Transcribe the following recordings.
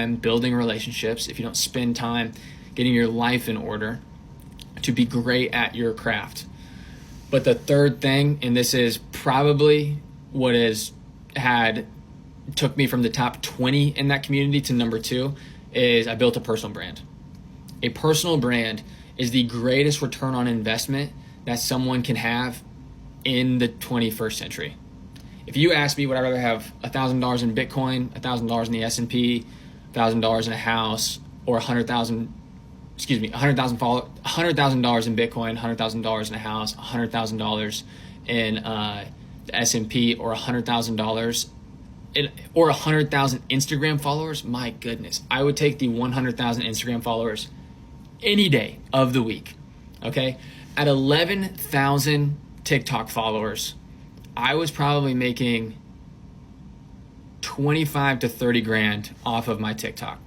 time building relationships, if you don't spend time getting your life in order to be great at your craft. But the third thing, and this is probably what took me from the top 20 in that community to number 2, is I built a personal brand. A personal brand is the greatest return on investment that someone can have in the 21st century. If you ask me, would I rather have $1,000 in Bitcoin, $1,000 in the S&P, $1,000 in a house, or $100,000 in Bitcoin, $100,000 in a house, $100,000 in the S&P, or $100,000 or 100,000 Instagram followers? My goodness, I would take the 100,000 Instagram followers any day of the week. Okay, at 11,000 TikTok followers, I was probably making 25 to 30 grand off of my TikTok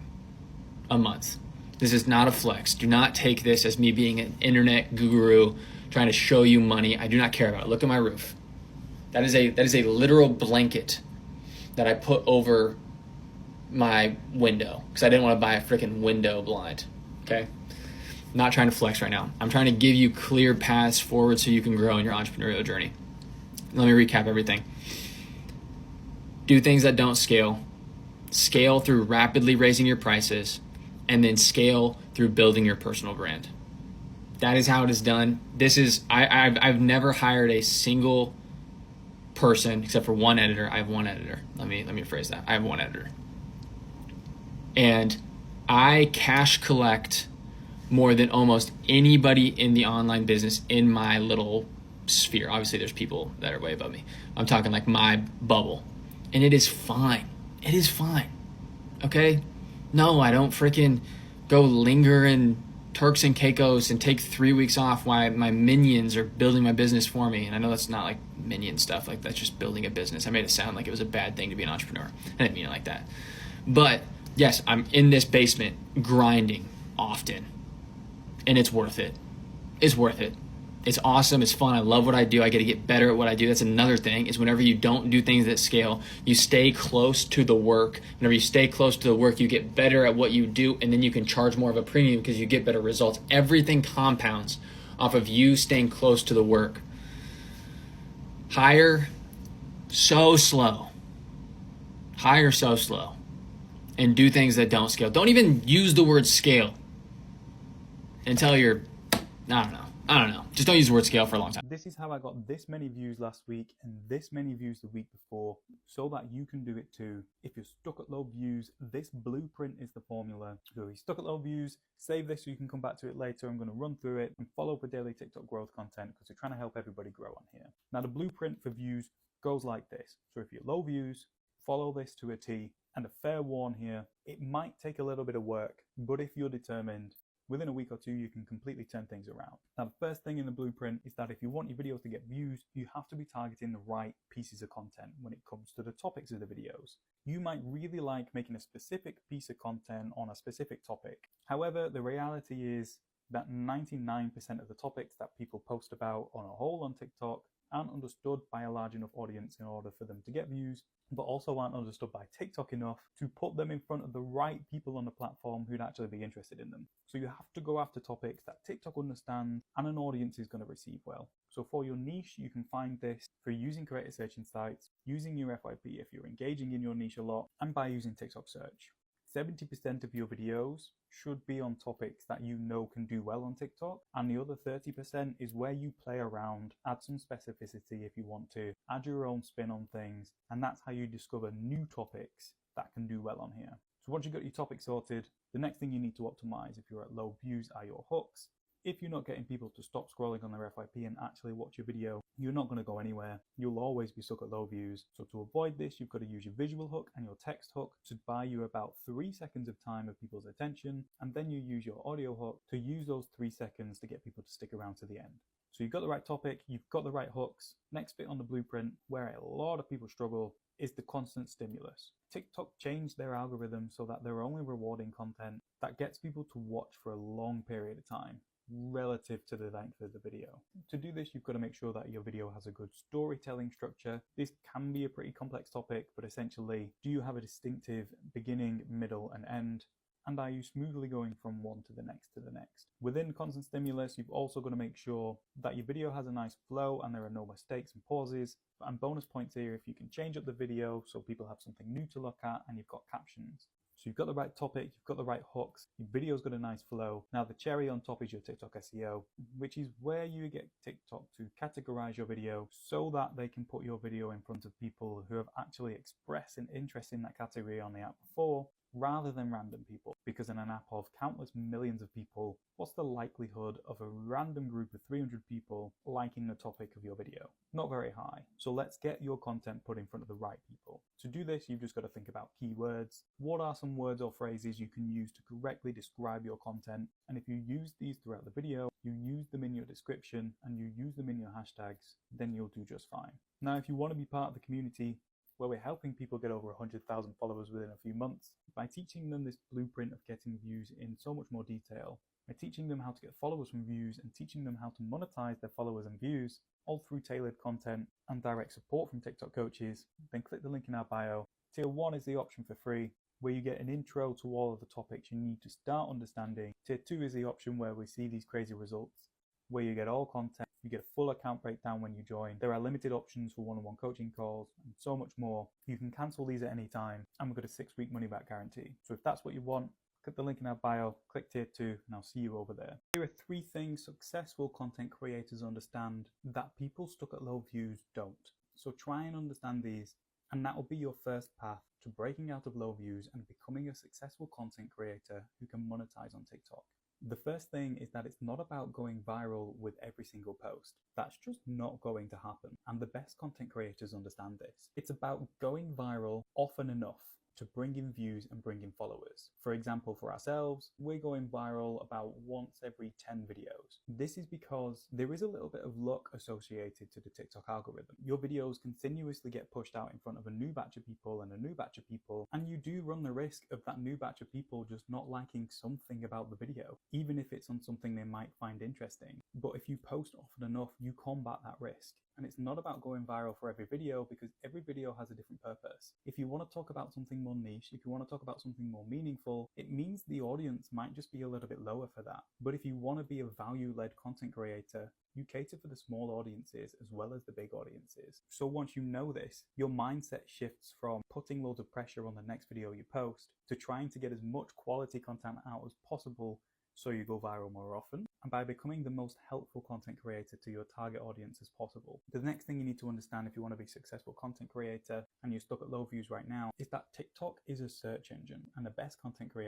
a month. This is not a flex. Do not take this as me being an internet guru trying to show you money. I do not care about it. Look at my roof. That is a literal blanket that I put over my window because I didn't want to buy a freaking window blind. Okay? I'm not trying to flex right now. I'm trying to give you clear paths forward so you can grow in your entrepreneurial journey. Let me recap everything. Do things that don't scale. Scale through rapidly raising your prices, and then scale through building your personal brand. That is how it is done. I've never hired a single person except for one editor. I have one editor. Let me rephrase that. I have one editor. And I cash collect more than almost anybody in the online business in my little sphere. Obviously there's people that are way above me. I'm talking like my bubble. And it is fine. It is fine. Okay? No, I don't freaking go linger in Turks and Caicos and take 3 weeks off while my minions are building my business for me. And I know that's not like minion stuff. Like that's just building a business. I made it sound like it was a bad thing to be an entrepreneur. I didn't mean it like that. But yes, I'm in this basement grinding often. And it's worth it. It's worth it. It's awesome. It's fun. I love what I do. I get to get better at what I do. That's another thing is whenever you don't do things that scale, you stay close to the work. Whenever you stay close to the work, you get better at what you do, and then you can charge more of a premium because you get better results. Everything compounds off of you staying close to the work. Hire so slow. Hire so slow. And do things that don't scale. Don't even use the word scale until you're, I don't know. Just don't use the word scale for a long time. This is how I got this many views last week and this many views the week before, so that you can do it too. If you're stuck at low views, this blueprint is the formula. So if you're stuck at low views, save this so you can come back to it later. I'm going to run through it and follow up with daily TikTok growth content because we're trying to help everybody grow on here. Now the blueprint for views goes like this. So if you're low views, follow this to a T. And a fair warn here, it might take a little bit of work, but if you're determined, within a week or two, you can completely turn things around. Now, the first thing in the blueprint is that if you want your videos to get views, you have to be targeting the right pieces of content when it comes to the topics of the videos. You might really like making a specific piece of content on a specific topic. However, the reality is that 99% of the topics that people post about on a whole on TikTok aren't understood by a large enough audience in order for them to get views, but also aren't understood by TikTok enough to put them in front of the right people on the platform who'd actually be interested in them. So you have to go after topics that TikTok understands and an audience is going to receive well. So for your niche, you can find this through using creator search insights, using your FYP if you're engaging in your niche a lot, and by using TikTok search. 70% of your videos should be on topics that you know can do well on TikTok, and the other 30% is where you play around, add some specificity if you want to, add your own spin on things, and that's how you discover new topics that can do well on here. So once you've got your topic sorted, the next thing you need to optimize if you're at low views are your hooks. If you're not getting people to stop scrolling on their FYP and actually watch your video, you're not going to go anywhere. You'll always be stuck at low views. So to avoid this, you've got to use your visual hook and your text hook to buy you about 3 seconds of time of people's attention. And then you use your audio hook to use those 3 seconds to get people to stick around to the end. So you've got the right topic, you've got the right hooks. Next bit on the blueprint, where a lot of people struggle, is the constant stimulus. TikTok changed their algorithm so that they're only rewarding content that gets people to watch for a long period of time. relative to the length of the video. To do this, you've got to make sure that your video has a good storytelling structure. This can be a pretty complex topic, but essentially, do you have a distinctive beginning, middle, and end? And are you smoothly going from one to the next to the next? Within constant stimulus, you've also got to make sure that your video has a nice flow and there are no mistakes and pauses. And bonus points here if you can change up the video so people have something new to look at and you've got captions. So you've got the right topic, you've got the right hooks, your video's got a nice flow. Now the cherry on top is your TikTok SEO, which is where you get TikTok to categorize your video so that they can put your video in front of people who have actually expressed an interest in that category on the app before, rather than random people. Because in an app of countless millions of people, what's the likelihood of a random group of 300 people liking the topic of your video? Not very high. So let's get your content put in front of the right people. To do this, you've just got to think about keywords. What are some words or phrases you can use to correctly describe your content? And if you use these throughout the video, you use them in your description, and you use them in your hashtags, then you'll do just fine. Now, if you want to be part of the community, where we're helping people get over 100,000 followers within a few months by teaching them this blueprint of getting views in so much more detail, by teaching them how to get followers from views and teaching them how to monetize their followers and views, all through tailored content and direct support from TikTok coaches, then click the link in our bio. Tier 1 is the option for free, where you get an intro to all of the topics you need to start understanding. Tier 2 is the option where we see these crazy results, where you get all content, you get a full account breakdown when you join. There are limited options for one-on-one coaching calls and so much more. You can cancel these at any time, and we've got a 6-week money-back guarantee. So if that's what you want, click the link in our bio, click tier 2, and I'll see you over there. Here are 3 things successful content creators understand that people stuck at low views don't. So try and understand these, and that will be your first path to breaking out of low views and becoming a successful content creator who can monetize on TikTok. The first thing is that it's not about going viral with every single post. That's just not going to happen. And the best content creators understand this. It's about going viral often enough to bring in views and bring in followers. For example, for ourselves, we're going viral about once every 10 videos. This is because there is a little bit of luck associated to the TikTok algorithm. Your videos continuously get pushed out in front of a new batch of people and a new batch of people, and you do run the risk of that new batch of people just not liking something about the video, even if it's on something they might find interesting. But if you post often enough, you combat that risk. And it's not about going viral for every video, because every video has a different purpose. If you want to talk about something more niche, if you want to talk about something more meaningful, it means the audience might just be a little bit lower for that. But if you want to be a value-led content creator, you cater for the small audiences as well as the big audiences. So once you know this, your mindset shifts from putting loads of pressure on the next video you post to trying to get as much quality content out as possible so you go viral more often, and by becoming the most helpful content creator to your target audience as possible. The next thing you need to understand if you want to be a successful content creator and you're stuck at low views right now is that TikTok is a search engine, and the best content creators